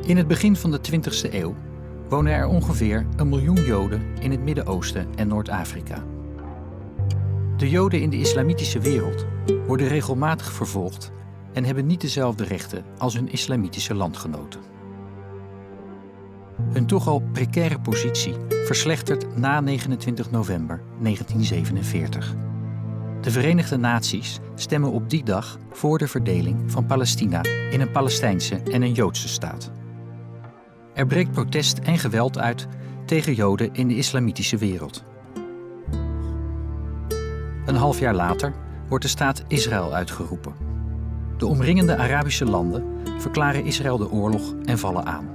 In het begin van de 20e eeuw wonen er ongeveer 1 miljoen Joden in het Midden-Oosten en Noord-Afrika. De Joden in de islamitische wereld worden regelmatig vervolgd en hebben niet dezelfde rechten als hun islamitische landgenoten. Hun toch al precaire positie verslechtert na 29 november 1947. De Verenigde Naties stemmen op die dag voor de verdeling van Palestina in een Palestijnse en een Joodse staat. Er breekt protest en geweld uit tegen Joden in de islamitische wereld. Een half jaar later wordt de staat Israël uitgeroepen. De omringende Arabische landen verklaren Israël de oorlog en vallen aan.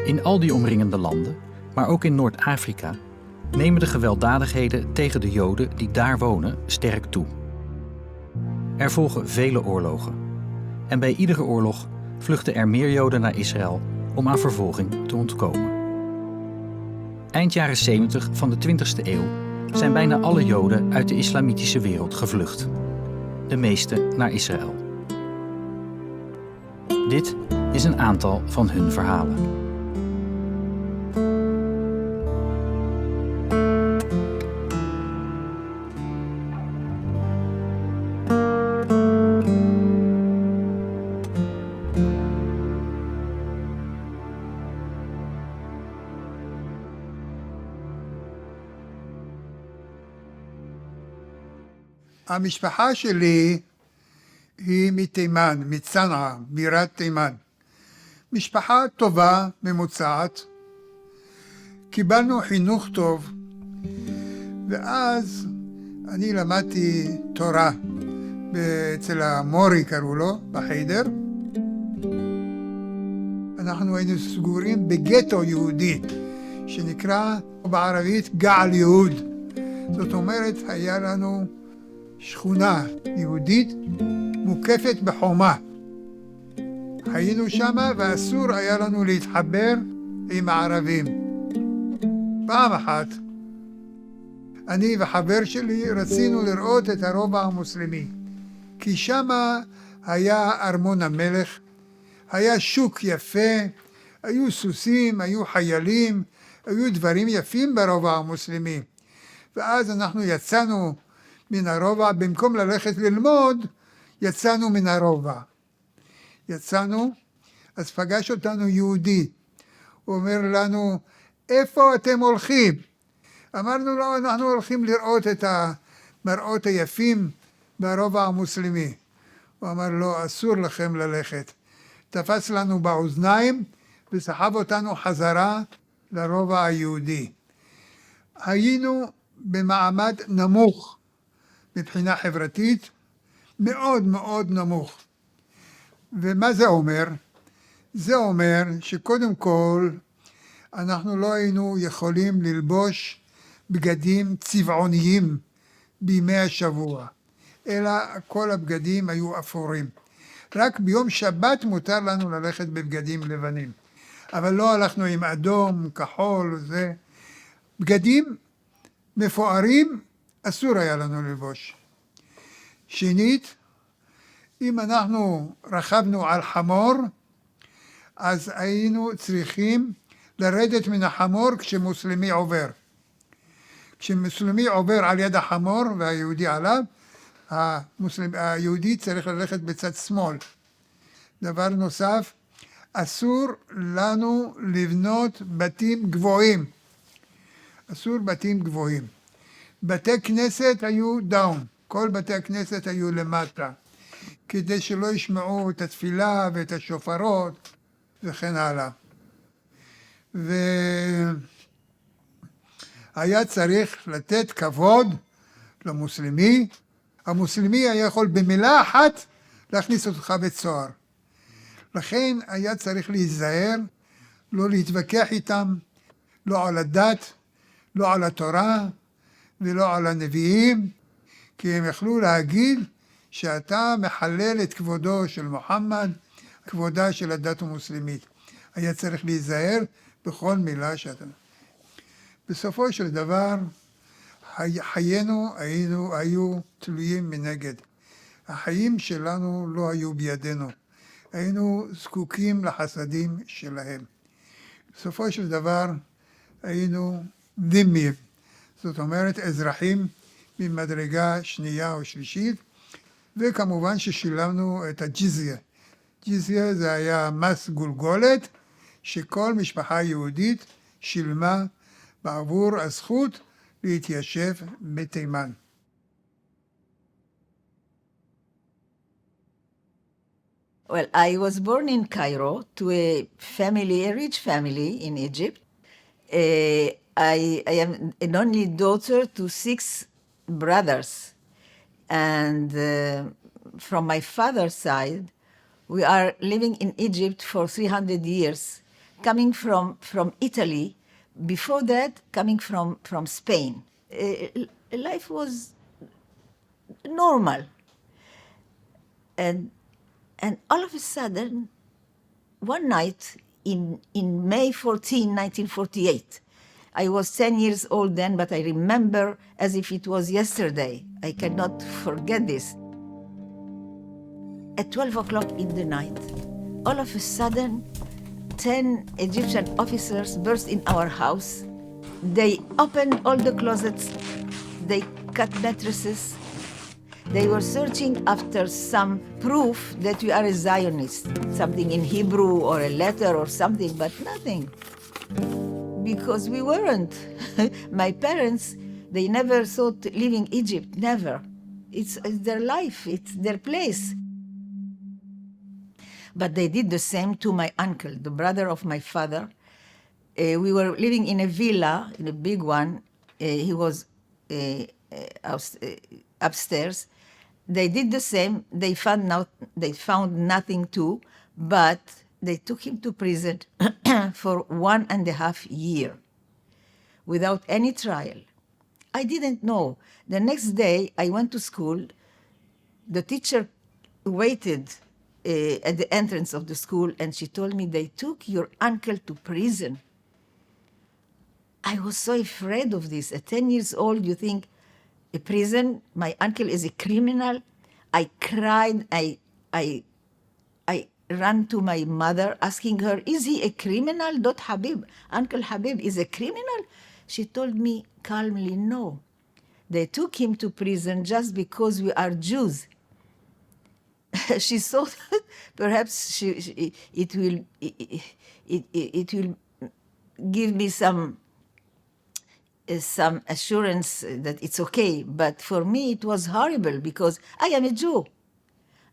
In al die omringende landen, maar ook in Noord-Afrika, nemen de gewelddadigheden tegen de Joden die daar wonen sterk toe. Er volgen vele oorlogen. En bij iedere oorlog vluchten er meer Joden naar Israël om aan vervolging te ontkomen. Eind jaren 70 van de 20e eeuw zijn bijna alle Joden uit de islamitische wereld gevlucht. De meeste naar Israël. Dit is een aantal van hun verhalen. המשפחה שלי היא מתימן, מצנעא, בירת תימן. משפחה טובה, ממוצעת. קיבלנו חינוך טוב, ואז אני למדתי תורה אצל המורי קראו לו, בחיידר. אנחנו היינו סגורים בגטו יהודי, שנקרא בערבית געל יהוד. זאת אומרת, היה לנו שכונה יהודית מוקפת בחומה. היינו שמה ואסור היה לנו להתחבר עם הערבים. פעם אחת אני וחבר שלי רצינו לראות את הרובע המוסלמי, כי שמה היה ארמון המלך, היה שוק יפה, היו סוסים, היו חיילים, היו דברים יפים ברובע המוסלמי. ואז אנחנו יצאנו מן הרובע, במקום ללכת ללמוד, יצאנו מן הרובע. יצאנו, אז פגש אותנו יהודי. הוא אומר לנו, איפה אתם הולכים? אמרנו לו, אנחנו הולכים לראות את המראות היפים ברובע המוסלמי. הוא אמר לו, אסור לכם ללכת. תפס לנו באוזניים וסחב אותנו חזרה לרובע היהודי. היינו במעמד נמוך, מבחינה חברתית, מאוד מאוד נמוך. ומה זה אומר? זה אומר שקודם כל אנחנו לא היינו יכולים ללבוש בגדים צבעוניים בימי השבוע, אלא כל הבגדים היו אפורים. רק ביום שבת מותר לנו ללכת בבגדים לבנים. אבל לא הלכנו עם אדום, כחול וזה. בגדים מפוארים אסור היה לנו ללבוש. שנית, אם אנחנו רכבנו על חמור, אז היינו צריכים לרדת מן החמור כשמוסלמי עובר. כשמוסלמי עובר על יד החמור והיהודי עליו, היהודי צריך ללכת בצד שמאל. דבר נוסף, אסור לנו לבנות בתים גבוהים. אסור בתים גבוהים. בתי כנסת היו דאון, כל בתי הכנסת היו למטה, כדי שלא ישמעו את התפילה ואת השופרות וכן הלאה. והיה צריך לתת כבוד למוסלמי. המוסלמי היה יכול במילה אחת להכניס אותך בית סוהר. לכן היה צריך להיזהר, לא להתווכח איתם, לא על הדת, לא על התורה, ולא על הנביאים, כי הם יכלו להגיד שאתה מחלל את כבודו של מוחמד, כבודה של הדת המוסלמית. היה צריך להיזהר בכל מילה שאתה... בסופו של דבר, חיינו היו תלויים מנגד. החיים שלנו לא היו בידינו, היינו זקוקים לחסדים שלהם. בסופו של דבר היינו דימים, זאת אומרת אזרחים ממדרגה שנייה או שלישית, וכמובן ששילמנו את הג'יזיה. ג'יזיה זה היה מס גולגולת שכל משפחה יהודית שילמה בעבור הזכות להתיישב בתימן. Well, I was born in Cairo to a family, a rich family in Egypt. I am an only daughter to 6 brothers. And from my father's side, we are living in Egypt for 300 years, coming from Italy. Before that, coming from Spain. Life was normal. And all of a sudden, one night in May 14, 1948, I was 10 years old then, but I remember as if it was yesterday. I cannot forget this. At 12 o'clock in the night, all of a sudden, 10 Egyptian officers burst in our house. They opened all the closets. They cut mattresses. They were searching after some proof that we are a Zionist, something in Hebrew or a letter or something, but nothing. Because we weren't. My parents, they never thought leaving Egypt, never. It's their life, it's their place. But they did the same to my uncle, the brother of my father. We were living in a villa, in a big one. He was upstairs. They did the same. They found nothing too, but they took him to prison for 1.5 years without any trial. I didn't know. The next day, I went to school. The teacher waited at the entrance of the school, and she told me, they took your uncle to prison. I was so afraid of this. At 10 years old, you think, a prison, my uncle is a criminal. I cried, I ran to my mother asking her, is he a criminal? Dot Habib, Uncle Habib is a criminal? She told me calmly, no. They took him to prison just because we are Jews. She thought perhaps it will give me some assurance that it's okay. But for me, it was horrible because I am a Jew.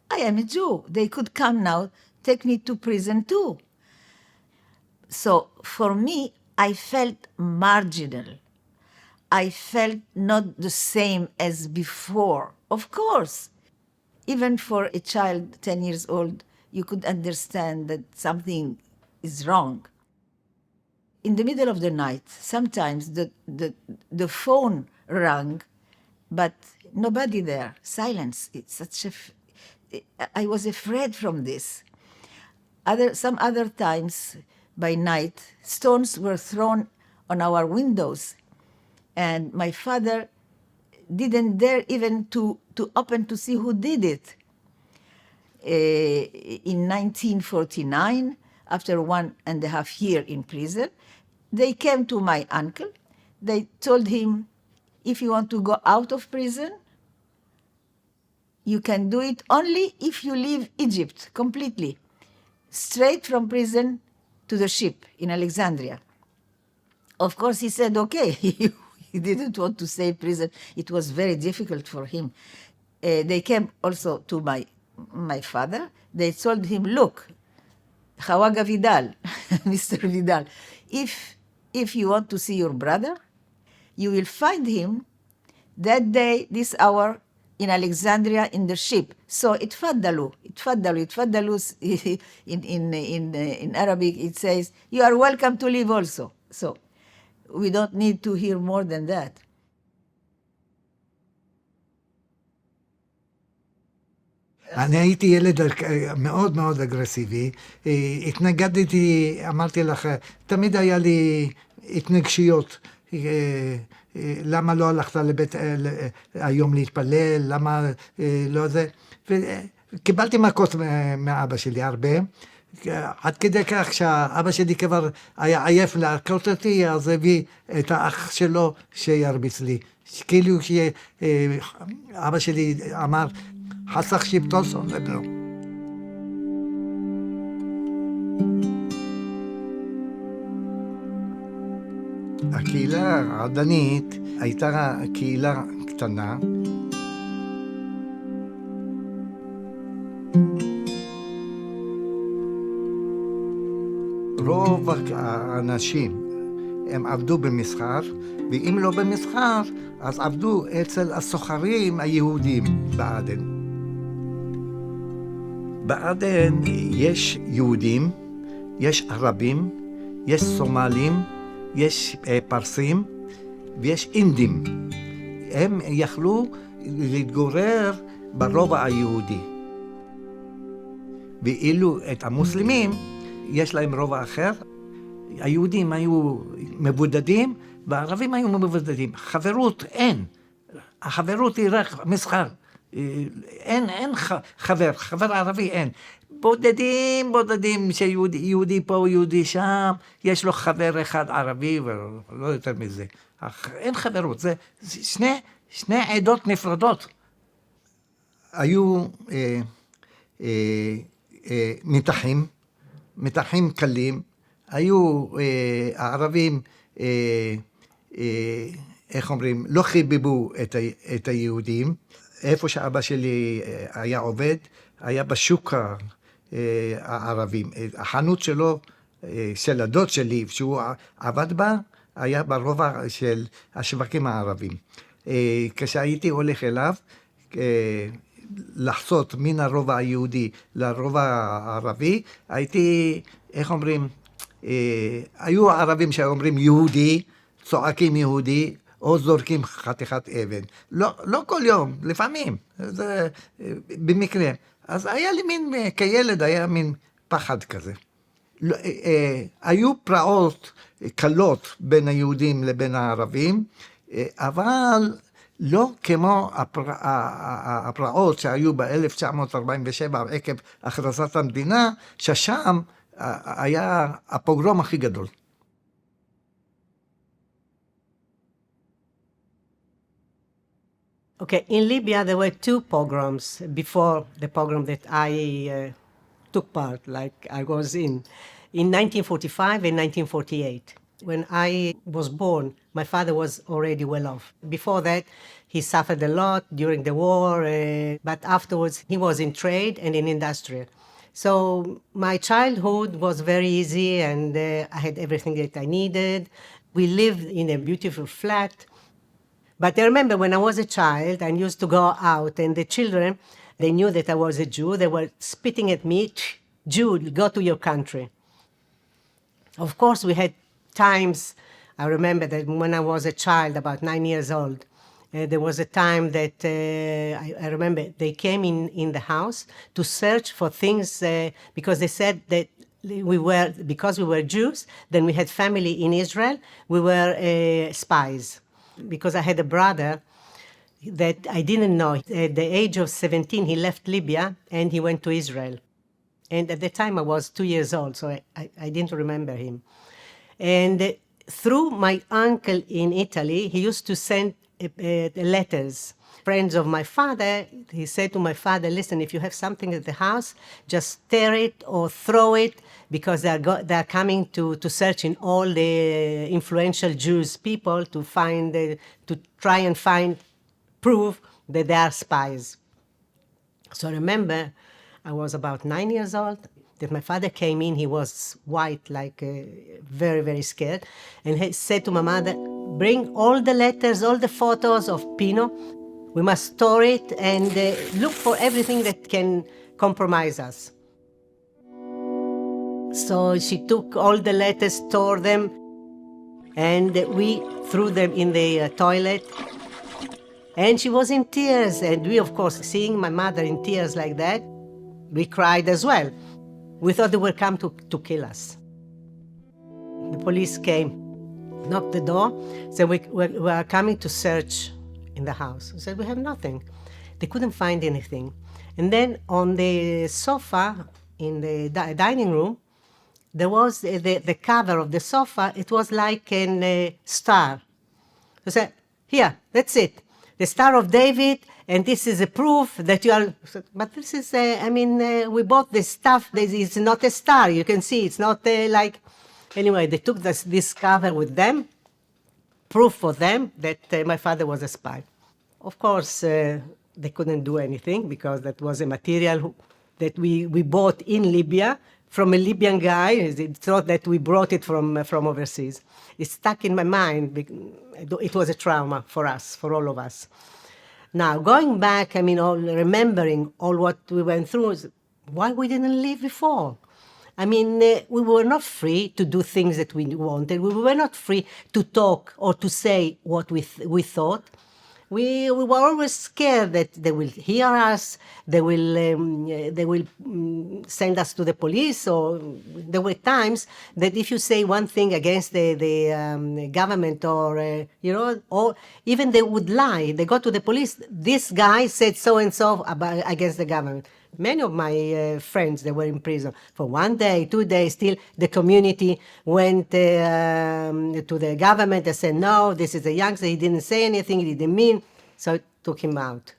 I am a Jew. They could come now, take me to prison too. So for me, I felt marginal. I felt not the same as before. Of course, even for a child 10 years old, you could understand that something is wrong. In the middle of the night, sometimes the phone rang, but nobody there, silence. It's such I was afraid from this. Some other times, by night, stones were thrown on our windows, and my father didn't dare even to open to see who did it. In 1949, after 1.5 years in prison, they came to my uncle. They told him, if you want to go out of prison, you can do it only if you leave Egypt completely, straight from prison to the ship in Alexandria. Of course, he said, okay. He didn't want to stay in prison. It was very difficult for him. They came also to my father. They told him, look, Khawaga Vidal, Mr. Vidal, if you want to see your brother, you will find him that day, this hour, in Alexandria in the ship. So itfaddalu in Arabic it says, you are welcome to leave also. So we don't need to hear more than that. אני הייתי ילד מאוד מאוד אגרסיבי, התנגדתי, אמרתי לך, תמיד היה לי התנגשויות, למה לא הלכת לבית היום להתפלל, למה לא זה, קיבלתי מכות מאבא שלי הרבה, עד כדי כך שהאבא שלי כבר היה עייף להכות אותי, אז הביא את האח שלו שירביץ לי. כאילו שאבא שלי אמר, חסך שבטוסו לבנו. הקהילה העדנית הייתה קהילה קטנה. רוב האנשים הם עבדו במסחר, ואם לא במסחר, אז עבדו אצל הסוחרים היהודים בעדן. בעדן יש יהודים, יש ערבים, יש סומלים, יש פרסים ויש אינדים. הם יכלו להתגורר ברובע היהודי. ואילו את המוסלמים יש להם רובע אחר. היהודים היו מבודדים והערבים היו מבודדים. חברות אין. החברות היא רק מסחר. אין חבר ערבי אין. בודדים שיהודי פה, יהודי שם, יש לו חבר אחד ערבי ולא יותר מזה. אין חברות, זה שני עדות נפרדות. היו מתחים קלים, היו הערבים, איך אומרים, לא חיבבו את היהודים. איפה שאבא שלי היה עובד, היה בשוק הערבים. החנות שלו, של הדוד שלי, שהוא עבד בה, היה ברובע של השווקים הערבים. כשהייתי הולך אליו, לחצות מן הרובע היהודי לרובע הערבי, הייתי, איך אומרים, היו ערבים שאומרים יהודי, צועקים יהודי, או זורקים חתיכת אבן. לא כל יום, לפעמים, זה במקרה. אז היה לי מין, כילד היה מין פחד כזה. היו פרעות קלות בין היהודים לבין הערבים, אבל לא כמו הפרעות שהיו ב-1947 עקב הכרזת המדינה, ששם היה הפוגרום הכי גדול. Okay, in Libya there were two pogroms before the pogrom that I took part, like I was in 1945 and 1948. When I was born, my father was already well off. Before that, he suffered a lot during the war, but afterwards he was in trade and in industry. So my childhood was very easy and I had everything that I needed. We lived in a beautiful flat. But I remember when I was a child, I used to go out, and the children, they knew that I was a Jew. They were spitting at me, Jew, go to your country. Of course, we had times, I remember that when I was a child, about 9 years old, there was a time that I remember they came in the house to search for things because they said that because we were Jews, then we had family in Israel, we were spies. Because I had a brother that I didn't know. At the age of 17, he left Libya and he went to Israel. And at the time I was 2 years old, so I didn't remember him. And through my uncle in Italy, he used to send letters. Friends of my father, he said to my father, listen, if you have something at the house, just tear it or throw it, because they're coming to search in all the influential Jews people to try and find proof that they are spies. So I remember I was about 9 years old, that my father came in, he was white, like very, very scared, and he said to my mother, bring all the letters, all the photos of Pino. We must store it and look for everything that can compromise us. So she took all the letters, stored them, and we threw them in the toilet. And she was in tears, and we, of course, seeing my mother in tears like that, we cried as well. We thought they would come to kill us. The police came, knocked the door, said we are coming to search in the house. We said, we have nothing. They couldn't find anything. And then on the sofa in the dining room, there was the cover of the sofa. It was like a star. They said, here, that's it. The Star of David, and this is a proof that you are... But this is, we bought this stuff. It's not a star. You can see it's not like... Anyway, they took this cover with them, proof for them that my father was a spy. Of course, they couldn't do anything because that was a material that we bought in Libya from a Libyan guy. It's not that we brought it from overseas. It's stuck in my mind. It was a trauma for us, for all of us. Now, going back, remembering all what we went through, why we didn't leave before? We were not free to do things that we wanted. We were not free to talk or to say what we thought. We were always scared that they will hear us, they will send us to the police, or there were times that if you say one thing against the government or even they would lie. They go to the police, this guy said so-and-so against the government. Many of my friends, they were in prison for 1 day, 2 days. Still, the community went to the government and said, no, this is a youngster, he didn't say anything, he didn't mean, so it took him out.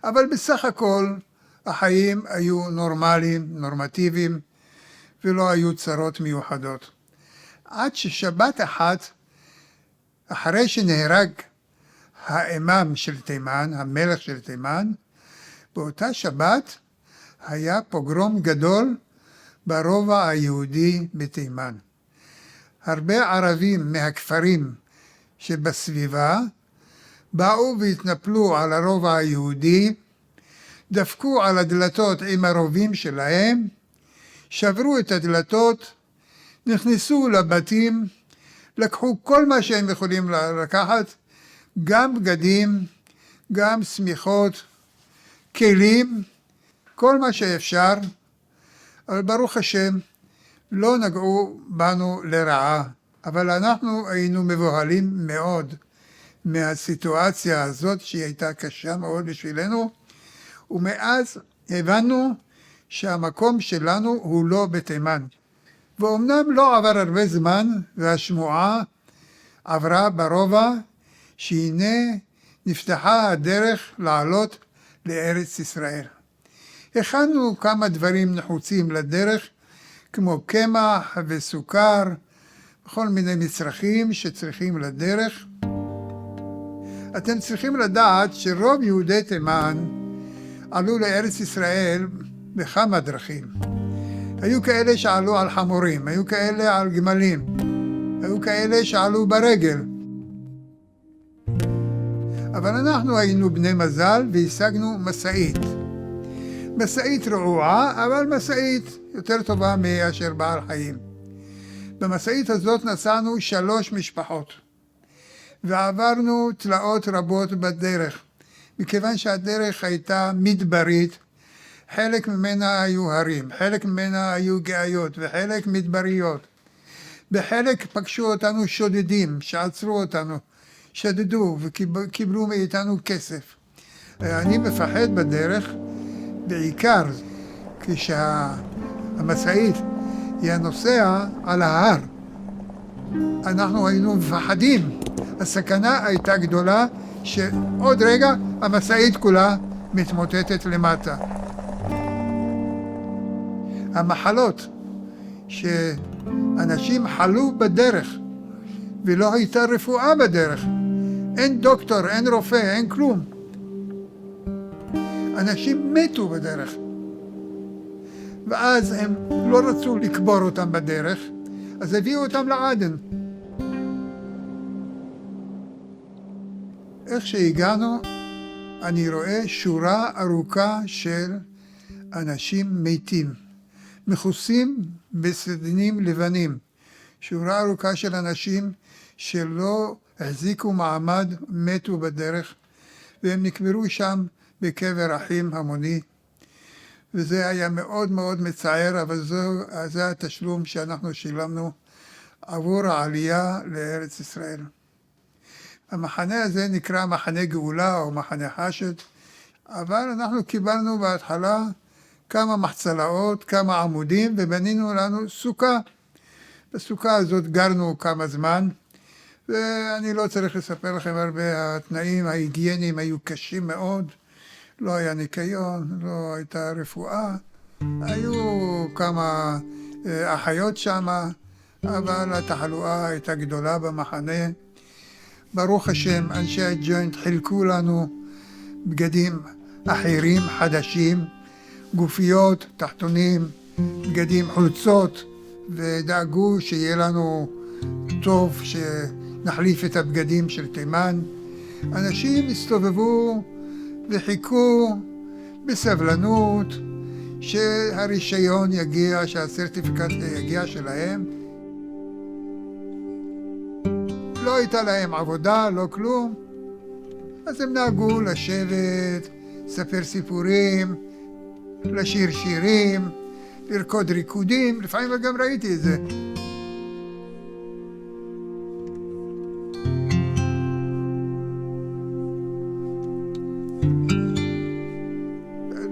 אבל בסך הכל, החיים היו נורמליים, נורמטיביים, ולא היו צרות מיוחדות. עד ששבת אחת, אחרי שנהרג האימאם של תימן, המלך של תימן, באותה שבת היה פוגרום גדול ברובע היהודי בתימן. הרבה ערבים מהכפרים שבסביבה באו והתנפלו על הרובע היהודי, דפקו על הדלתות עם הרובים שלהם, שברו את הדלתות, נכנסו לבתים, לקחו כל מה שהם יכולים לקחת, גם בגדים, גם סמיכות, כלים, כל מה שאפשר, אבל ברוך השם לא נגעו בנו לרעה, אבל אנחנו היינו מבוהלים מאוד מהסיטואציה הזאת שהיא הייתה קשה מאוד בשבילנו, ומאז הבנו שהמקום שלנו הוא לא בתימן. ואומנם לא עבר הרבה זמן והשמועה עברה ברובע שהנה נפתחה הדרך לעלות לארץ ישראל. הכנו כמה דברים נחוצים לדרך, כמו קמח וסוכר, וכל מיני מצרכים שצריכים לדרך. אתם צריכים לדעת שרוב יהודי תימן עלו לארץ ישראל בכמה דרכים. היו כאלה שעלו על חמורים, היו כאלה על גמלים, היו כאלה שעלו ברגל. אבל אנחנו היינו בני מזל והשגנו מסעית. מסעית רעועה, אבל מסעית יותר טובה מאשר בעל חיים. במסעית הזאת נסענו 3 משפחות, ועברנו תלאות רבות בדרך, מכיוון שהדרך הייתה מדברית, חלק ממנה היו הרים, חלק ממנה היו גאיות וחלק מדבריות. בחלק פגשו אותנו שודדים שעצרו אותנו, שדדו וקיבלו מאיתנו כסף. אני מפחד בדרך, בעיקר כשהמשאית היא הנוסע על ההר. אנחנו היינו מפחדים. הסכנה הייתה גדולה שעוד רגע המשאית כולה מתמוטטת למטה. המחלות שאנשים חלו בדרך ולא הייתה רפואה בדרך. אין דוקטור, אין רופא, אין כלום. אנשים מתו בדרך. ואז הם לא רצו לקבור אותם בדרך, אז הביאו אותם לעדן. איך שהגענו, אני רואה שורה ארוכה של אנשים מתים, מכוסים בסדנים לבנים. שורה ארוכה של אנשים שלא החזיקו מעמד, מתו בדרך, והם נקברו שם בקבר אחים המוני. וזה היה מאוד מאוד מצער, אבל זה התשלום שאנחנו שילמנו עבור העלייה לארץ ישראל. המחנה הזה נקרא מחנה גאולה או מחנה חשד, אבל אנחנו קיבלנו בהתחלה כמה מחצלאות, כמה עמודים, ובנינו לנו סוכה. בסוכה הזאת גרנו כמה זמן, ואני לא צריך לספר לכם הרבה, התנאים ההיגייניים היו קשים מאוד, לא היה ניקיון, לא הייתה רפואה, היו כמה אחיות שמה, אבל התחלואה הייתה גדולה במחנה. ברוך השם, אנשי הג'וינט חילקו לנו בגדים אחרים, חדשים, גופיות, תחתונים, בגדים, חולצות, ודאגו שיהיה לנו טוב, שנחליף את הבגדים של תימן. אנשים הסתובבו וחיכו בסבלנות שהרישיון יגיע, שהסרטיפיקט יגיע שלהם. לא הייתה להם עבודה, לא כלום. אז הם נהגו לשבת, לספר סיפורים, לשיר שירים, לרקוד ריקודים, לפעמים גם ראיתי את זה.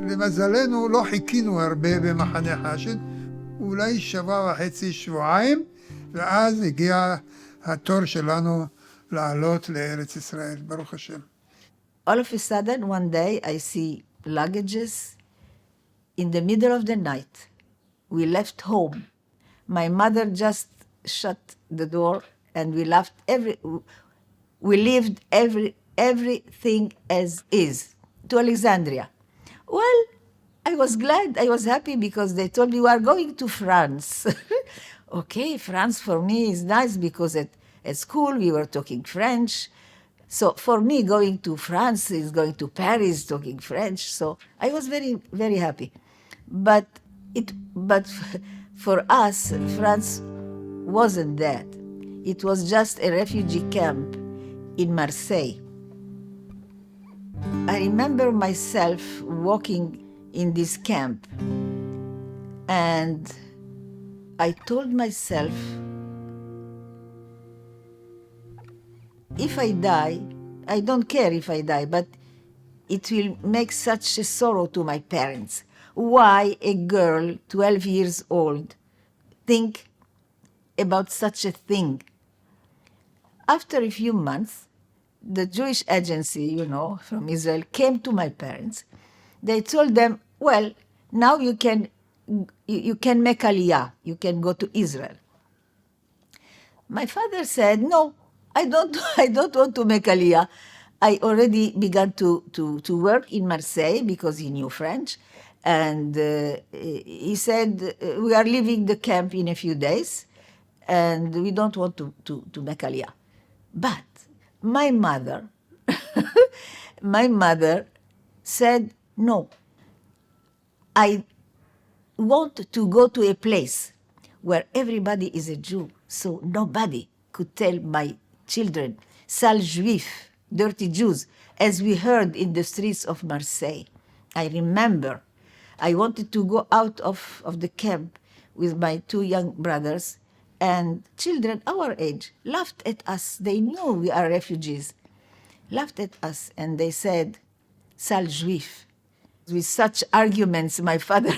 למזלנו לא חיכינו הרבה במחנה חשד, אולי שבוע וחצי, שבועיים, ואז הגיע התור שלנו לעלות לארץ ישראל, ברוך השם. All of a sudden, one day, I see luggages in the middle of the night. We left home. My mother just shut the door, and we lived everything as is to Alexandria. Well, I was glad, I was happy because they told me we are going to France. Okay, France for me is nice because at school we were talking French. So for me, going to France is going to Paris, talking French. So I was very, very happy. But for us, France wasn't that. It was just a refugee camp in Marseille. I remember myself walking in this camp, and I told myself, if I die, I don't care if I die, but it will make such a sorrow to my parents. Why a girl, 12 years old, think about such a thing? After a few months, the Jewish agency, from Israel, came to my parents. They told them, well, now you can make Aliyah, you can go to Israel. My father said, no, I don't want to make Aliyah. I already began to work in Marseille because he knew French. And he said, we are leaving the camp in a few days, and we don't want to make Aliyah. But my mother said, no, I want to go to a place where everybody is a Jew, so nobody could tell my children, sale juif, dirty Jews, as we heard in the streets of Marseille. I remember I wanted to go out of the camp with my two young brothers, and children our age laughed at us. They knew we are refugees, laughed at us, and they said, sale juif. With such arguments, my father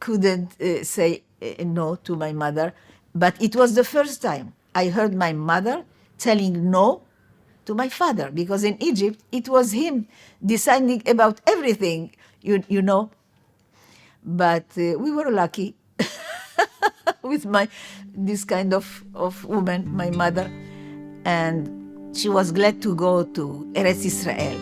couldn't say no to my mother, but it was the first time I heard my mother telling no to my father, because in Egypt, it was him deciding about everything, you know. But we were lucky with this kind of woman, my mother, and she was glad to go to Eretz Israel.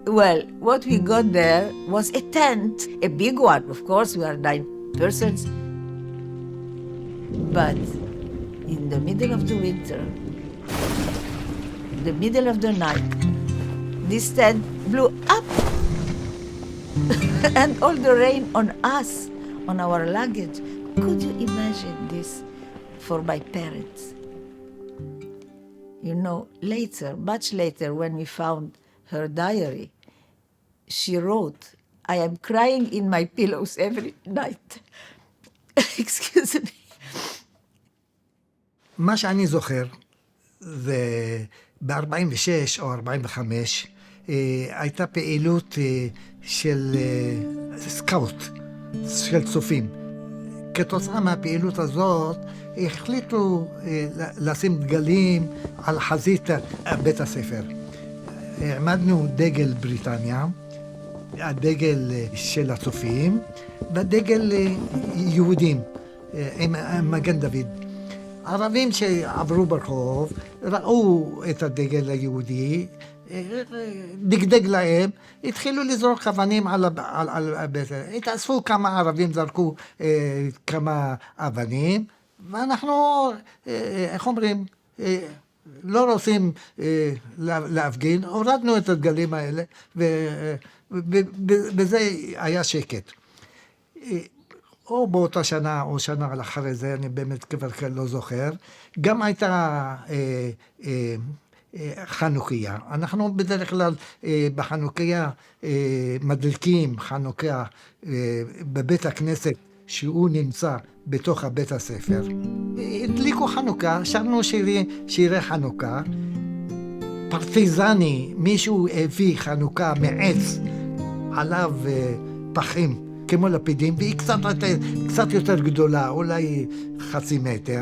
Well, what we got there was a tent, a big one. Of course, we are 9 persons. But in the middle of the winter, the middle of the night, this tent blew up and all the rain on us, on our luggage. Could you imagine this for my parents? Later, much later, when we found her diary, she wrote, I am crying in my pillows every night. Excuse me. מה שאני זוכר, זה ב-46 או 45, הייתה פעילות של סקאוט, של צופים. כתוצאה מהפעילות הזאת, החליטו לשים דגלים על חזית בית הספר. העמדנו דגל בריטניה, הדגל של הצופים, והדגל יהודים, עם מגן דוד. ערבים שעברו ברחוב, ראו את הדגל היהודי, דגדג להם, התחילו לזרוק אבנים על הבית. התאספו כמה ערבים, זרקו כמה אבנים, ואנחנו, איך אומרים, לא רוצים להפגין, הורדנו את הדגלים האלה, ובזה היה שקט. או באותה שנה, או שנה אחרי זה, אני באמת כבר לא זוכר, גם הייתה חנוכיה. אנחנו בדרך כלל בחנוכיה מדליקים חנוכיה בבית הכנסת, שהוא נמצא בתוך הבית הספר. הדליקו חנוכה, שרנו שירי חנוכה, פרטיזני, מישהו הביא חנוכה מעץ, עליו פחים, כמו לפידים, והיא קצת יותר גדולה, אולי 0.5 מטר.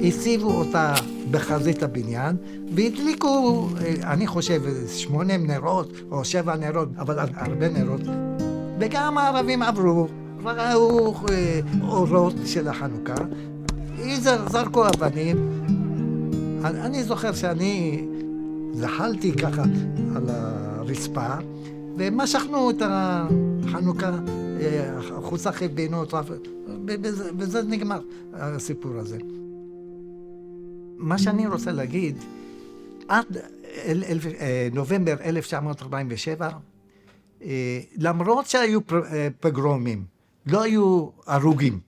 הציבו אותה בחזית הבניין, והדליקו, אני חושב, 8 נרות או 7 נרות, אבל הרבה נרות. וגם הערבים עברו, ראו אורות של החנוכה, זרקו אבנים. אני זוכר שאני זחלתי ככה על הרצפה, ומשכנו את החנוכה, חוצה חיבינו אותה, וזה נגמר, הסיפור הזה. מה שאני רוצה להגיד, עד נובמבר 1947, למרות שהיו פוגרומים, לא היו הרוגים.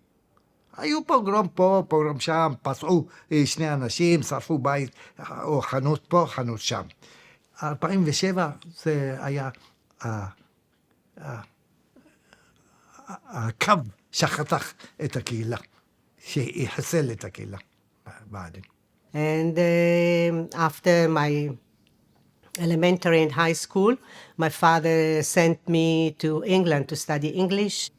היו פוגרום פה, פוגרום שם, פצעו 2 אנשים, שרפו בית, או חנות פה, חנות שם. 2007 זה היה הקו שחתך את הקהילה, שיחסל את הקהילה בעדין. And after my elementary and high school, my father sent me to England to study English.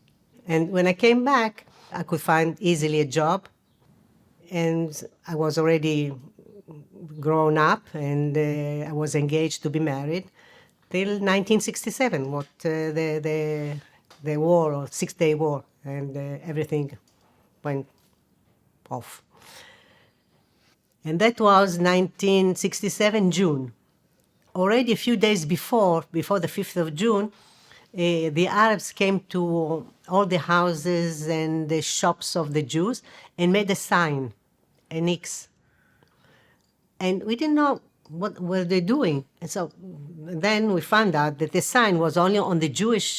And when I came back, I could find easily a job. And I was already grown up, and I was engaged to be married till 1967, what the war, or Six-Day War, and everything went off. And that was 1967, June. Already a few days before the 5th of June, the Arabs came to all the houses and the shops of the Jews and made a sign, an X. And we didn't know what were they doing. And so then we found out that the sign was only on the Jewish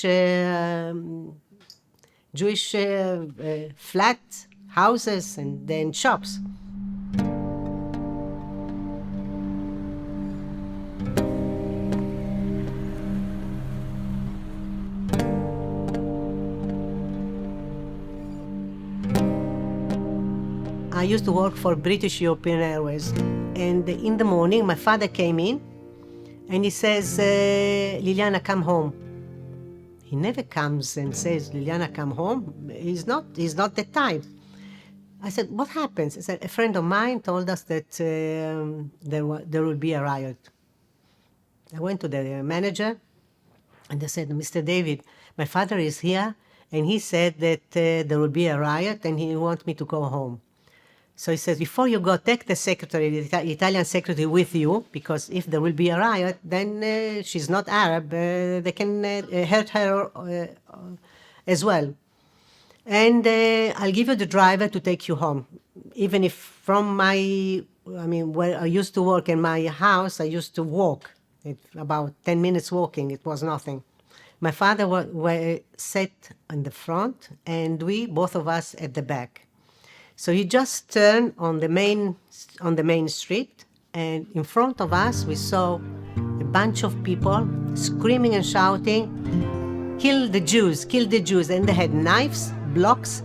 flats, houses, and then shops. I used to work for British European Airways, and in the morning my father came in and he says, Liliana, come home. He never comes and says, Liliana, come home. He's not the type. I said, what happens? He said, a friend of mine told us that there will be a riot. I went to the manager and they said, Mr. David, my father is here and he said that there will be a riot and he wants me to go home. So he says, before you go, take the secretary, the Italian secretary with you, because if there will be a riot, then she's not Arab, they can hurt her as well. And I'll give you the driver to take you home. Even if from where I used to work in my house, I used to walk. About 10 minutes walking, it was nothing. My father sat in the front, and both of us, at the back. So he just turned on the main street, and in front of us we saw a bunch of people screaming and shouting, kill the Jews, and they had knives, blocks.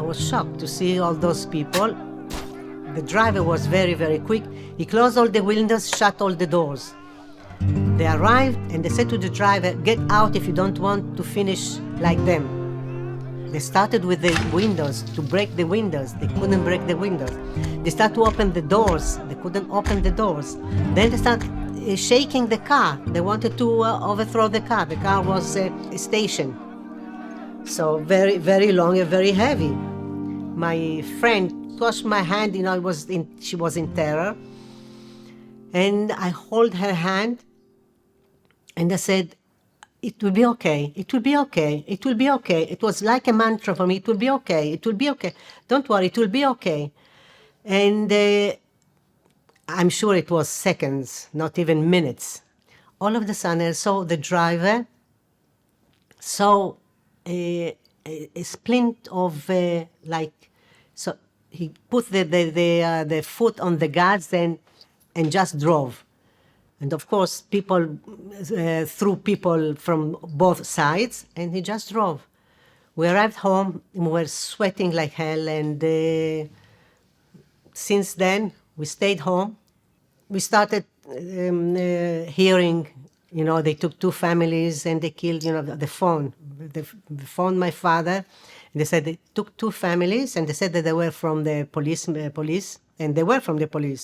was shocked to see all those people. The driver was very, very quick. He closed all the windows, shut all the doors. They arrived and they said to the driver, "Get out if you don't want to finish like them." They started with the windows, to break the windows. They couldn't break the windows. They started to open the doors. They couldn't open the doors. Then they started shaking the car. They wanted to overthrow the car. The car was stationed. So very, very long and very heavy. My friend touched my hand, she was in terror. And I hold her hand and I said, "It will be okay, it will be okay, it will be okay." It was like a mantra for me, "It will be okay, it will be okay. Don't worry, it will be okay." And I'm sure it was seconds, not even minutes. All of a sudden I saw the driver, saw a splint of so he put the foot on the gas and just drove. And of course, people threw people from both sides, and he just drove. We arrived home, and we were sweating like hell, and since then, we stayed home. We started hearing, they took 2 families and they killed, the phone. They phoned my father, and they said they took 2 families, and they said that they were from the police, and they were from the police,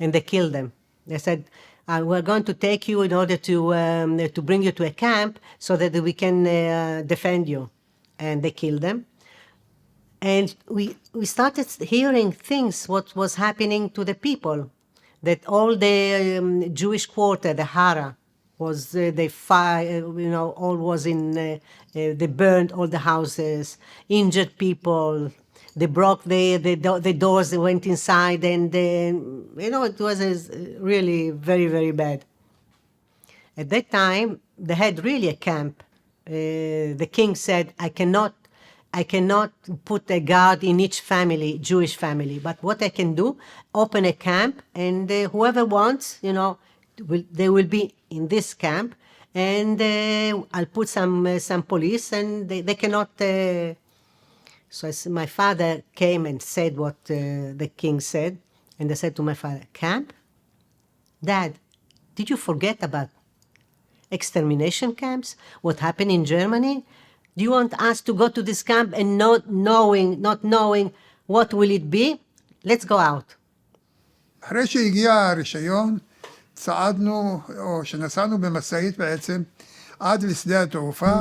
and they killed them. They said, "We're going to take you in order to bring you to a camp so that we can defend you." And they killed them. And we started hearing things, what was happening to the people, that all the Jewish quarter, the Hara, was they fire, all was in, they burned all the houses, injured people. They broke the doors, they went inside, and it was really very, very bad. At that time, they had really a camp. The king said, I cannot put a guard in each family, Jewish family, but what I can do, open a camp, and whoever wants, they will be in this camp, and I'll put some police, and they cannot... So my father came and said what the king said, and I said to my father, "Camp? Dad, did you forget about extermination camps? What happened in Germany? Do you want us to go to this camp and not knowing what will it be? Let's go out." אחרי שהגיע הרישיון, צעדנו, או שנסענו במשאית בעצם, עד לשדה התעופה,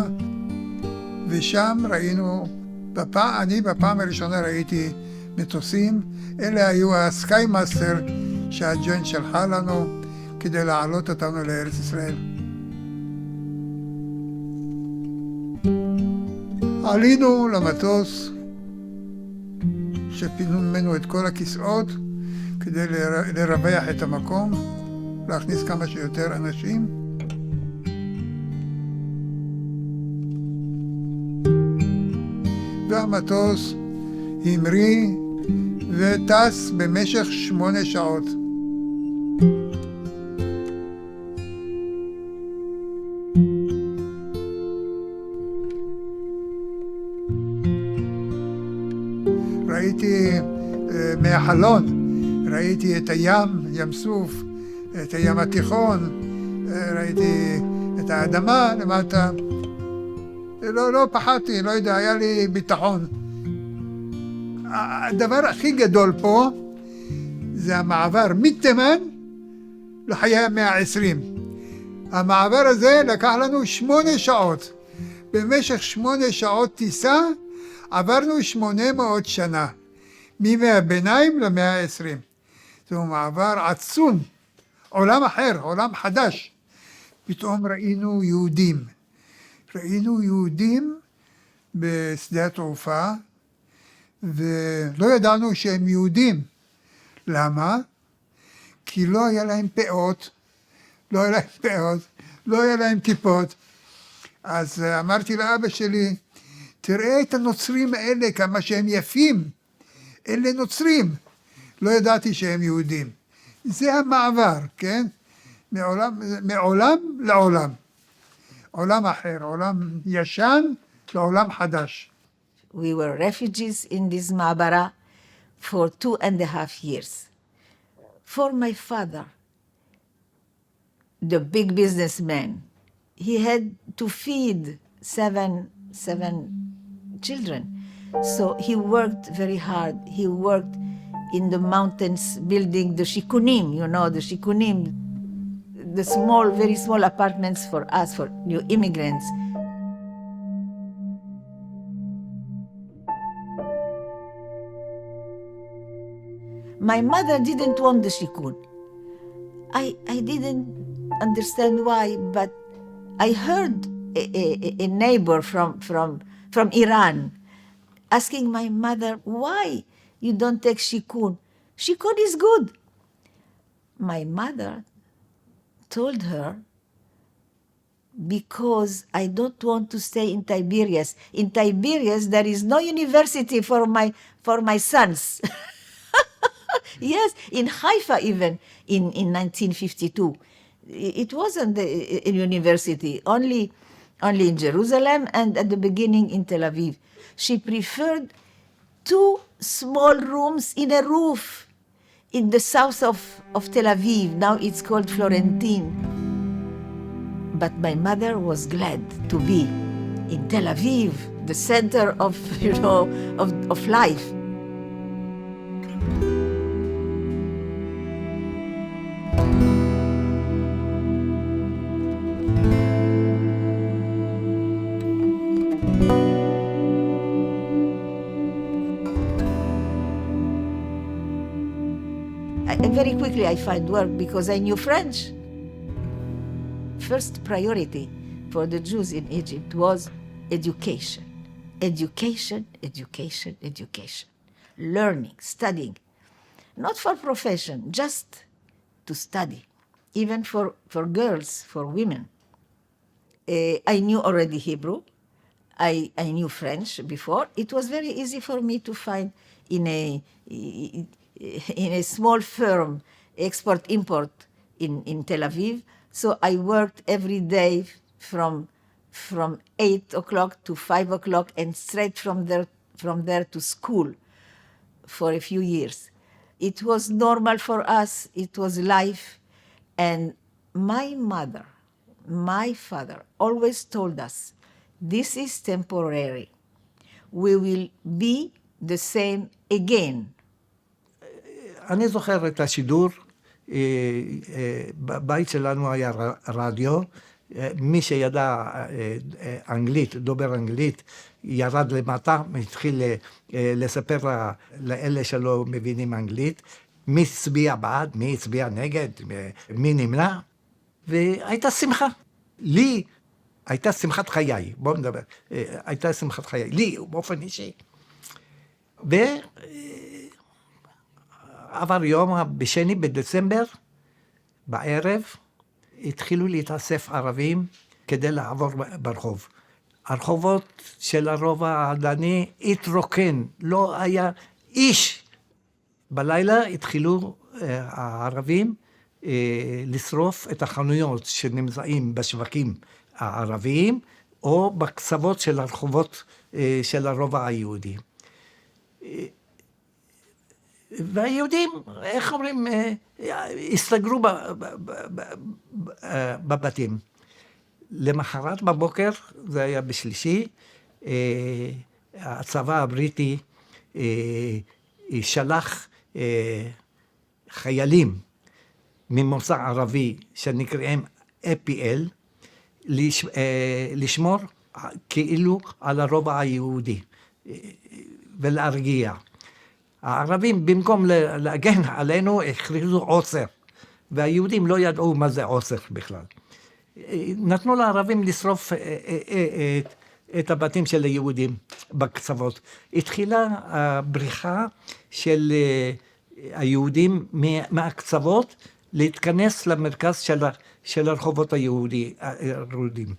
ושם ראינו... אני בפעם הראשונה ראיתי מטוסים, אלה היו הסקיימאסטר שהג'וינט שלחה לנו כדי להעלות אותנו לארץ ישראל. עלינו למטוס שפינו ממנו את כל הכיסאות כדי לרווח את המקום, להכניס כמה שיותר אנשים. והמטוס המריא וטס במשך 8 שעות. ראיתי מהחלון, ראיתי את הים, ים סוף, את הים התיכון, ראיתי את האדמה למטה. לא פחדתי, לא יודע, היה לי ביטחון. הדבר הכי גדול פה זה המעבר מתימן לחיי המאה ה-20. המעבר הזה לקח לנו 8 שעות. במשך 8 שעות טיסה עברנו 800 שנה. מימי הביניים למאה ה-20. זהו מעבר עצום. עולם אחר, עולם חדש. פתאום ראינו יהודים. ראינו יהודים בשדה התעופה, ולא ידענו שהם יהודים. למה? כי לא היה להם פאות, לא היה להם כיפות. אז אמרתי לאבא שלי, תראה את הנוצרים האלה, כמה שהם יפים. אלה נוצרים. לא ידעתי שהם יהודים. זה המעבר, כן? מעולם לעולם. עולם אחר, עולם ישן לעולם חדש. We were refugees in this Ma'abara for 2.5 years. For my father, the big businessman, he had to feed seven children. So he worked very hard. He worked in the mountains building the shikunim, the shikunim, the small, very small apartments for us, for new immigrants. My mother didn't want the shikun. I didn't understand why, but I heard a neighbor from Iran asking my mother, why you don't take shikun? Shikun is good. My mother told her, because I don't want to stay in Tiberias. In Tiberias, there is no university for my sons. Yes, in Haifa even, in 1952. It wasn't a university, only in Jerusalem and at the beginning in Tel Aviv. She preferred 2 small rooms in a roof in the south of Tel Aviv. Now it's called Florentine. But my mother was glad to be in Tel Aviv, the center of life. Very quickly I find work because I knew French. First priority for the Jews in Egypt was education. Education, education, education. Learning, studying. Not for profession, just to study. Even for girls, for women. I knew already Hebrew. I knew French before. It was very easy for me to find in a small firm, export-import in Tel Aviv. So I worked every day from 8 o'clock to 5 o'clock and straight from there to school for a few years. It was normal for us. It was life. And my mother, my father always told us, this is temporary. We will be the same again. אני זוכר את השידור, בבית שלנו היה רדיו, מי שידע אנגלית, דובר אנגלית, ירד למטה, התחיל לספר לאלה שלא מבינים אנגלית, מי הצביע בעד, מי הצביע נגד, מי נמנע, והייתה שמחה. לי הייתה שמחת חיי, בואו נדבר, הייתה שמחת חיי, לי באופן אישי. עבר יום, בשני בדצמבר, בערב, התחילו להתאסף ערבים כדי לעבור ברחוב. הרחובות של הרובע העדני התרוקן, לא היה איש. בלילה התחילו הערבים לשרוף את החנויות שנמצאים בשווקים הערביים, או בקצוות של הרחובות של הרובע היהודי. והיהודים, איך אומרים, הסתגרו בבתים. למחרת בבוקר, זה היה בשלישי, הצבא הבריטי שלח חיילים ממוצא ערבי שנקראים APL, לשמור כאילו על הרובע היהודי ולהרגיע. הערבים, במקום להגן עלינו, הכריזו עוצר, והיהודים לא ידעו מה זה עוצר בכלל. נתנו לערבים לשרוף את הבתים של היהודים בקצוות. התחילה הבריחה של היהודים מהקצוות להתכנס למרכז של הרחובות היהודים.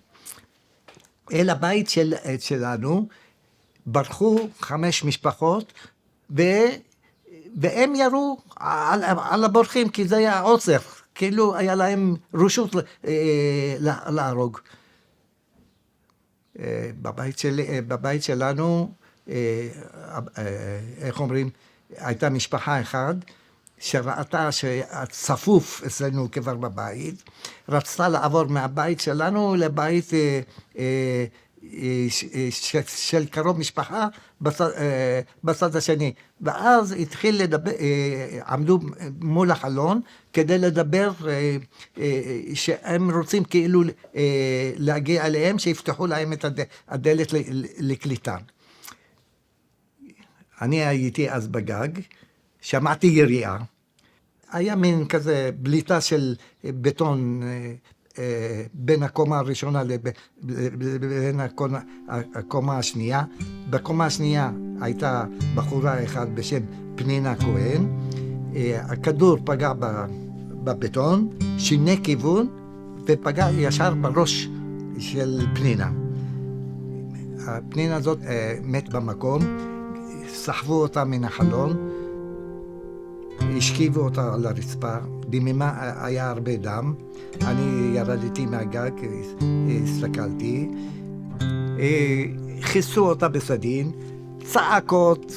אל הבית שלנו ברחו 5 משפחות, והם ירו על הבורחים, כי זה היה עוצר, כאילו היה להם רשות להרוג. בבית שלנו איך אומרים, הייתה משפחה אחת, שראתה שהצפוף אצלנו כבר בבית, רצתה לעבור מהבית שלנו לבית של קרוב משפחה בצד השני. ואז התחיל לדבר, עמדו מול החלון כדי לדבר שהם רוצים כאילו להגיע אליהם, שיפתחו להם את הדלת לקליטה. אני הייתי אז בגג, שמעתי יריעה, היה מין כזה בליטה של בטון בין הקומה הראשונה לבין הקומה השנייה. בקומה השנייה הייתה בחורה אחת בשם פנינה כהן. הכדור פגע בבטון, שינה כיוון ופגע ישר בראש של פנינה. הפנינה הזאת מת במקום, סחבו אותה מן החלון, השכיבו אותה על הרצפה, דממה, היה הרבה דם. אני ירדתי מהגג, הסתכלתי, חיסו אותה בסדין, צעקות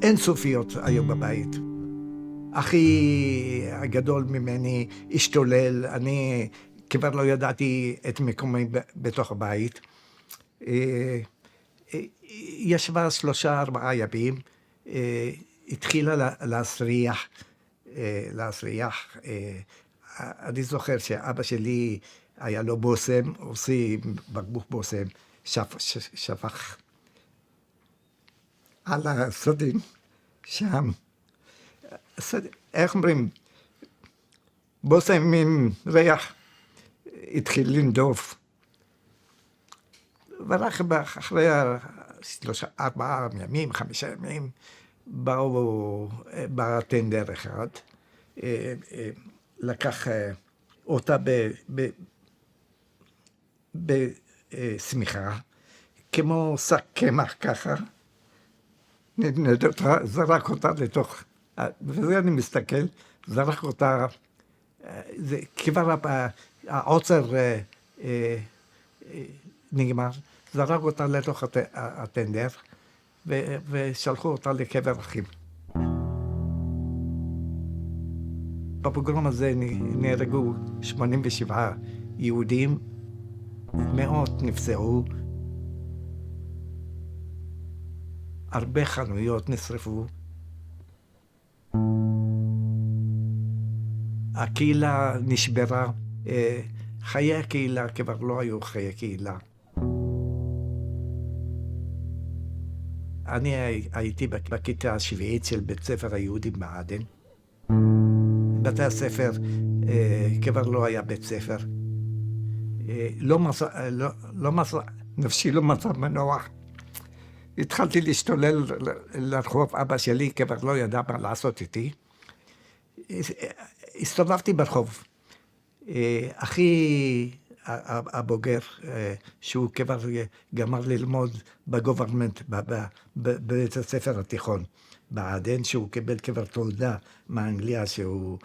אינסופיות היו בבית. אחי הגדול ממני השתולל, אני כבר לא ידעתי את מקומי בתוך הבית. ישבה 3-4 ימים, התחילה להסריח. אני זוכר שאבא שלי היה לו בושם, עושה בקבוק בושם, שפך על הסדין שם. איך אומרים? בושם עם ריח התחיל לנדוף. ורק אחרי 3-4 ימים, 5 ימים, בא טנדר אחד, לקח אותה בשמיכה, כמו שק קמח ככה, זרק אותה לתוך, וזה אני מסתכל, זרק אותה, זה כבר העוצר נגמר, זרק אותה לתוך הטנדר, ושלחו אותה לקבר אחים. בפוגרום הזה נהרגו 87 יהודים, מאות נפצעו, הרבה חנויות נשרפו. הקהילה נשברה, חיי הקהילה כבר לא היו חיי קהילה. אני הייתי בכיתה השביעית של בית ספר היהודי בעדן. בתי הספר כבר לא היה בית ספר. נפשי לא מצא מנוח. התחלתי להשתולל לרחוב. אבא שלי כבר לא ידע מה לעשות איתי. הסתובבתי ברחוב. אחי הבוגר, שהוא כבר גמר ללמוד בגוברמנט, בבית הספר התיכון בעדן, שהוא קיבל כבר תעודה מאנגליה שהוא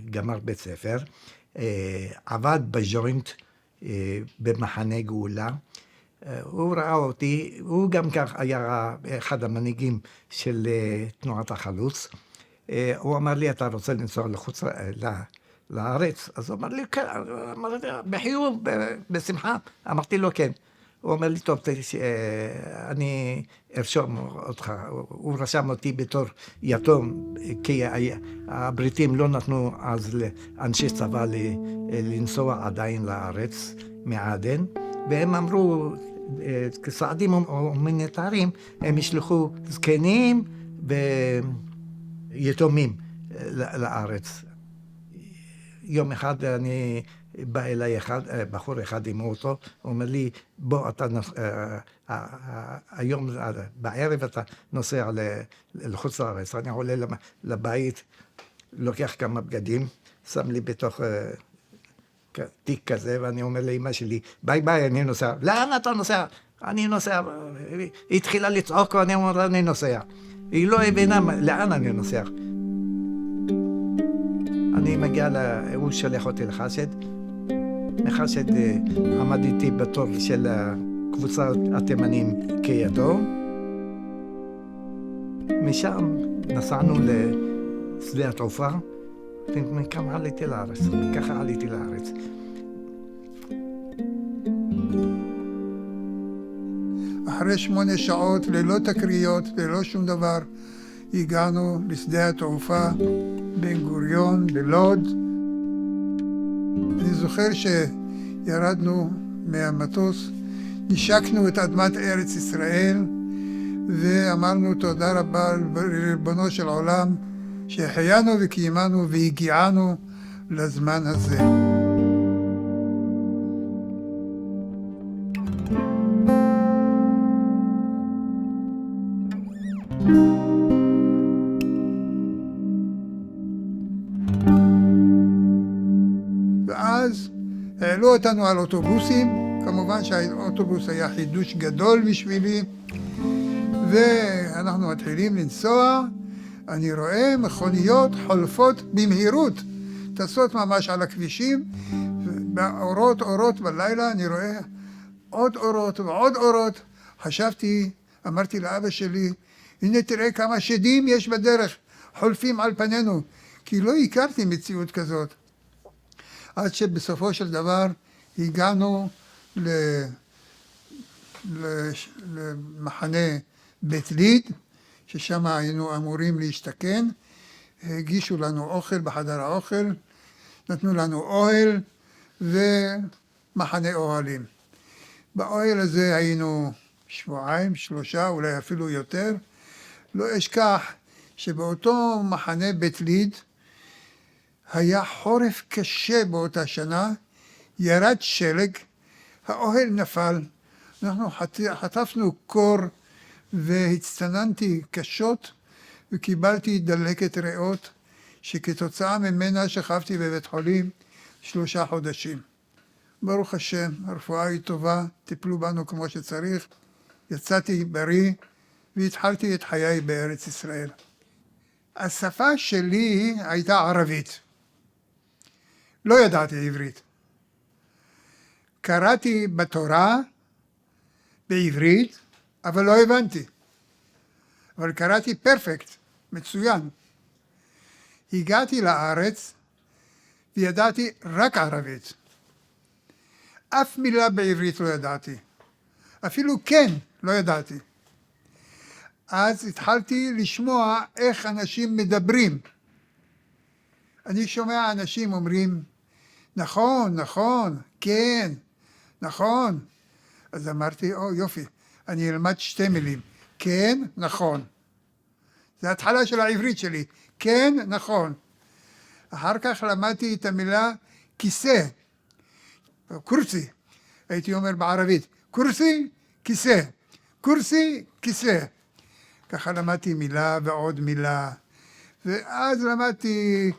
גמר בית ספר, עבד בג'וינט במחנה גאולה. הוא ראה אותי, הוא גם כך היה אחד המנהיגים של תנועת החלוץ. הוא אמר לי, אתה רוצה לנסוע לחוץ לארץ? אז הוא אמר לי, כן, בחיוב, בשמחה. אמרתי לו, כן. הוא אומר לי, טוב, אני ארשום אותך. הוא רשם אותי בתור יתום, כי הבריטים לא נתנו אז לאנשי צבא לנסוע עדיין לארץ מעדן, והם אמרו, כסעדים הומניטריים, הם ישלחו זקנים ויתומים לארץ. יום אחד אני בא אליי בחור אחד עם אוטו, הוא אומר לי, בוא, אתה היום בערב אתה נוסע לחוץ לארץ. אני עולה לבית, לוקח כמה בגדים, שם לי בתוך תיק כזה, ואני אומר לאמא שלי, ביי ביי, אני נוסע. לאן אתה נוסע? אני נוסע. היא התחילה לצעוק, ואני אומר, אני נוסע. היא לא הבינה לאן אני נוסע. אני מגיע, הוא שלח אותי לחסד. מחסד עמד איתי בתור של קבוצת התימנים כידו. משם נסענו לשדה התעופה, ומכאן עליתי לארץ, ככה עליתי לארץ. אחרי 8 שעות, ללא תקריות, ללא שום דבר, הגענו לשדה התעופה בן גוריון בלוד. אני זוכר שירדנו מהמטוס, נשקנו את אדמת ארץ ישראל ואמרנו תודה רבה לריבונו של עולם שהחיינו וקיימנו והגיענו לזמן הזה. ואז העלו אותנו על אוטובוסים, כמובן שהאוטובוס היה חידוש גדול בשבילי, ואנחנו מתחילים לנסוע, אני רואה מכוניות חולפות במהירות, טסות ממש על הכבישים, אורות בלילה, אני רואה עוד אורות ועוד אורות. חשבתי, אמרתי לאבא שלי, הנה תראה כמה שדים יש בדרך, חולפים על פנינו, כי לא הכרתי מציאות כזאת. עד שבסופו של דבר הגענו למחנה בית ליד, ששם היינו אמורים להשתכן. הגישו לנו אוכל בחדר האוכל, נתנו לנו אוהל ומחנה אוהלים. באוהל הזה היינו 2 3 אולי אפילו יותר. לא אשכח שבאותו מחנה בית ליד היה חורף קשה באותה שנה, ירד שלג, האוהל נפל, אנחנו חטפנו קור והצטננתי קשות וקיבלתי דלקת ריאות שכתוצאה ממנה שכבתי בבית חולים 3 חודשים. ברוך השם, הרפואה היא טובה, טיפלו בנו כמו שצריך, יצאתי בריא והתחלתי את חיי בארץ ישראל. השפה שלי הייתה ערבית. לא ידעתי עברית. קראתי בתורה בעברית, אבל לא הבנתי. אבל קראתי פרפקט, מצוין. הגעתי לארץ וידעתי רק ערבית. אף מילה בעברית לא ידעתי. אפילו כן לא ידעתי. אז התחלתי לשמוע איך אנשים מדברים. אני שומע אנשים אומרים, נכון, נכון, כן, נכון. אז אמרתי, יופי, אני אלמד 2 מילים. כן, נכון. זה ההתחלה של העברית שלי. כן, נכון. אחר כך למדתי את המילה כיסא. קורסי. הייתי אומר בערבית, קורסי, כיסא. קורסי, כיסא. ככה למדתי מילה ועוד מילה. ואז למדתי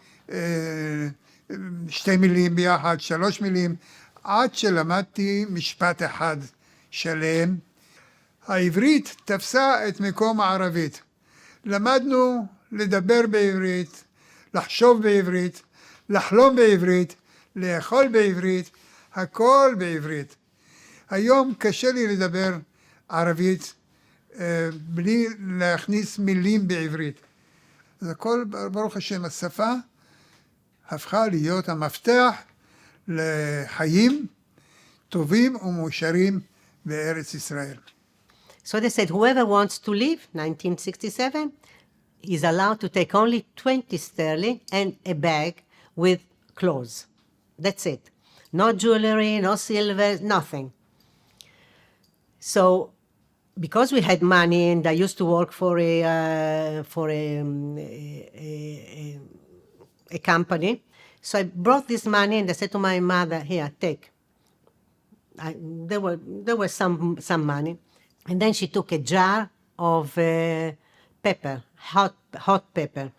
2 מילים ביחד, 3 מילים, עד שלמדתי משפט אחד שלם. העברית תפסה את מקום הערבית. למדנו לדבר בעברית, לחשוב בעברית, לחלום בעברית, לאכול בעברית, הכל בעברית. היום קשה לי לדבר ערבית בלי להכניס מילים בעברית. אז הכל, ברוך השם, השפה הפכה להיות המפתח לחיים טובים ומאושרים בארץ ישראל. So they said, whoever wants to leave, 1967, is allowed to take only 20 sterling and a bag with clothes. That's it. No jewelry, no silver, nothing. So, because we had money and I used to work for a company, so I brought this money and I said to my mother, here, take. There were some money. And then she took a jar of pepper, hot pepper.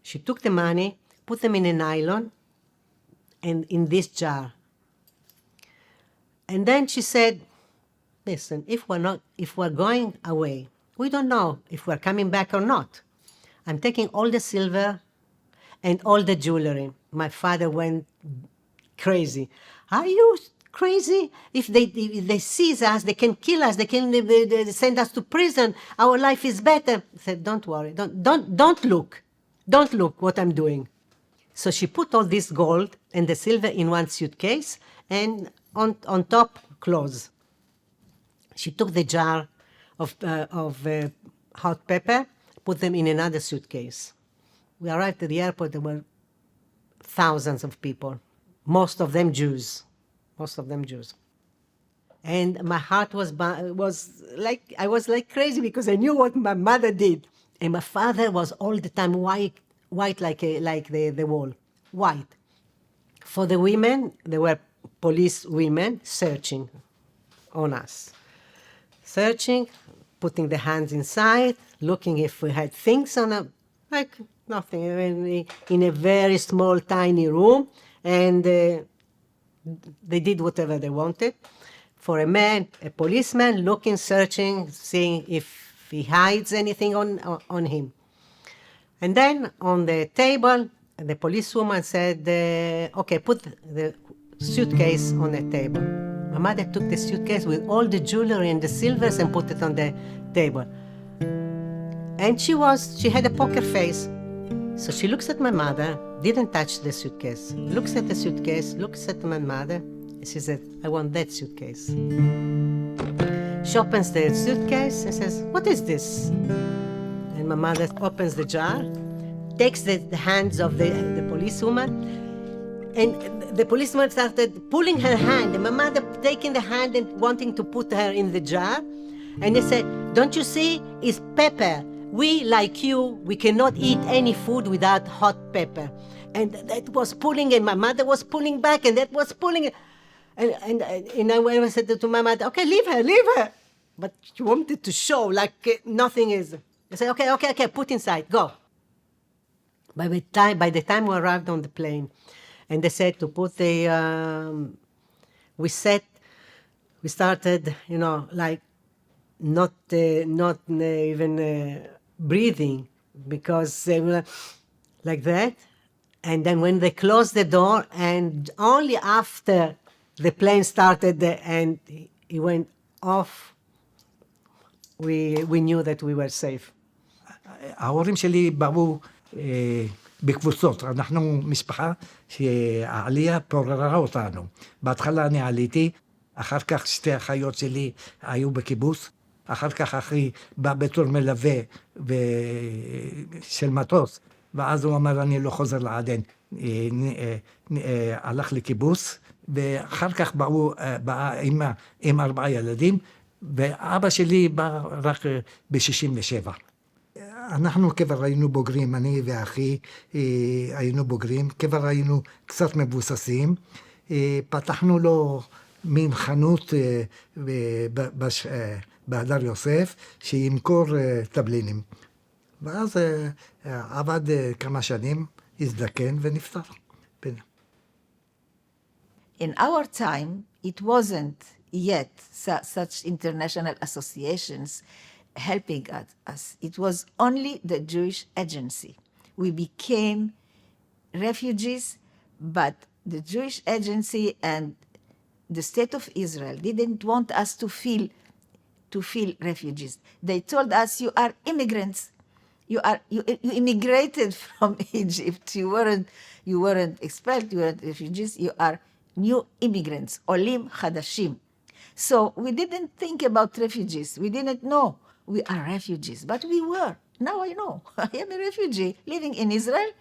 She took the money, put them in a nylon, and in this jar. And then she said, listen, if we're going away, we don't know if we're coming back or not. I'm taking all the silver and all the jewelry. My father went crazy. Are you crazy? If they seize us, they can kill us, they can they send us to prison. Our life is better. I said, don't worry, don't look. Don't look what I'm doing. So she put all this gold and the silver in one suitcase and on top clothes. She took the jar of hot pepper, put them in another suitcase. We arrived at the airport, there were thousands of people, most of them Jews. And my heart was like, I was like crazy because I knew what my mother did. And my father was all the time white like the wall, white. For the women, there were police women searching on us. Searching, putting the hands inside, looking if we had things on a, like nothing, in a very small, tiny room, and they did whatever they wanted. For a man, a policeman, looking, searching, seeing if he hides anything on him. And then on the table, the policewoman said, okay, put the suitcase on the table. My mother took the suitcase with all the jewelry and the silvers and put it on the table. And she had a poker face. So she looks at my mother, didn't touch the suitcase, looks at the suitcase, looks at my mother, and she said, I want that suitcase. She opens the suitcase and says, what is this? And my mother opens the jar, takes the hands of the policewoman, and the policeman started pulling her hand, and my mother taking the hand and wanting to put her in the jar. And they said, don't you see, it's pepper. We, like you, we cannot eat any food without hot pepper. And that was pulling, and my mother was pulling back, and that was pulling. And I said to my mother, okay, leave her. But she wanted to show like nothing is. I said, okay, put inside, go. By the time we arrived on the plane, and they said to put we started, like not even breathing, because they were like that. And then when they closed the door, and only after the plane started and it went off, we knew that we were safe. ההורים שלי באו בקבוצות, אנחנו משפחה שהעלייה פוררה אותנו. בהתחלה אני עליתי, אחר כך שתי אחיות שלי היו בקיבוץ, אחר כך אחי בא בתור מלווה של מטוס, ואז הוא אמר, אני לא חוזר לעדן. הלך לקיבוץ, ואחר כך באה אמא עם 4 ילדים, ואבא שלי בא רק ב-67. אנחנו כבר היינו בוגרים, אני ואחי היינו בוגרים, כבר היינו קצת מבוססים. פתחנו לו מין חנות בהדר יוסף, שימכור תבלינים. ואז עבד כמה שנים, הזדקן ונפטר. In our time, it wasn't yet such international associations helping us. It was only the Jewish Agency. We became refugees, but the Jewish Agency and the State of Israel didn't want us to feel refugees. They told us, you are immigrants. You immigrated from Egypt. You weren't expelled. You weren't refugees. You are new immigrants, olim chadashim. So we didn't think about refugees. We didn't know we are refugees, but we were. Now I know. I am a refugee living in Israel,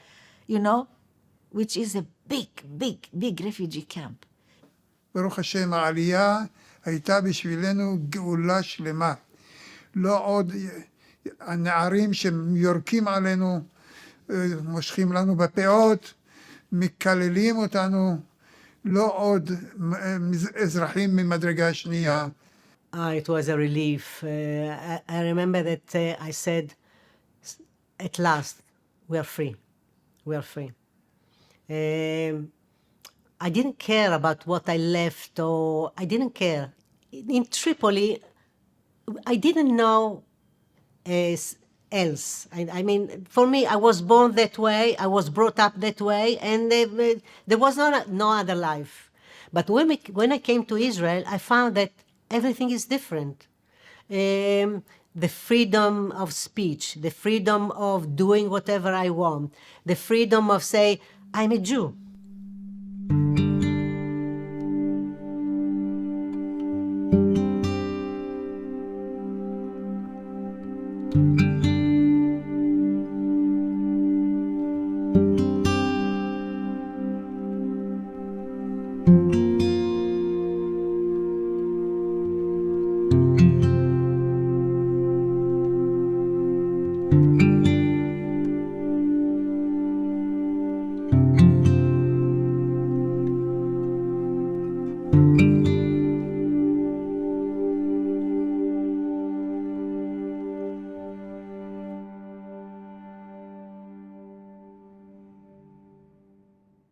which is a big refugee camp. ברוך השם, העלייה הייתה בשבילנו גאולה שלמה. לא עוד הנערים שיורקים עלינו, מושכים לנו בפאות, מקללים אותנו, לא עוד אזרחים ממדרגה שנייה. It was a relief. I remember that I said, at last, we are free. We are free. I didn't care about what I left, or I didn't care. In Tripoli, I didn't know else. I mean, for me, I was born that way, I was brought up that way, and there was no other life. But when I came to Israel, I found that everything is different. The freedom of speech, the freedom of doing whatever I want, the freedom of say, I'm a Jew.